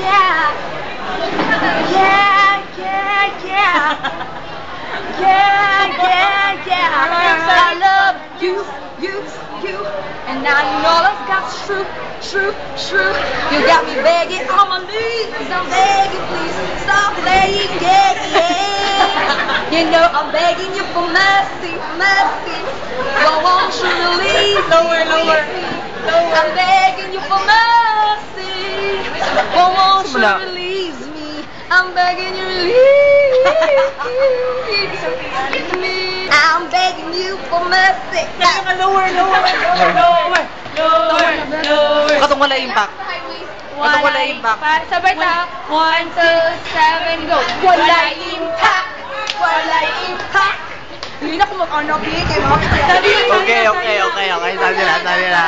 yeah. Yeah, yeah, yeah. Yeah, yeah. I love you, and now you know I've got true. You got me begging on my knees. I'm begging, please stop playing, yeah. You know I'm begging you for mercy. Well, won't you release Lower. I'm begging you for mercy. Well, won't you release me? I'm begging you release me. I'm begging you for mercy. Lower. Katong wala impact. Katong wala impact. Sabay ta. 1, 2, 7, go. Wala impact. Hindi na ko mag-ano, kay mga Okay. Sabi nila.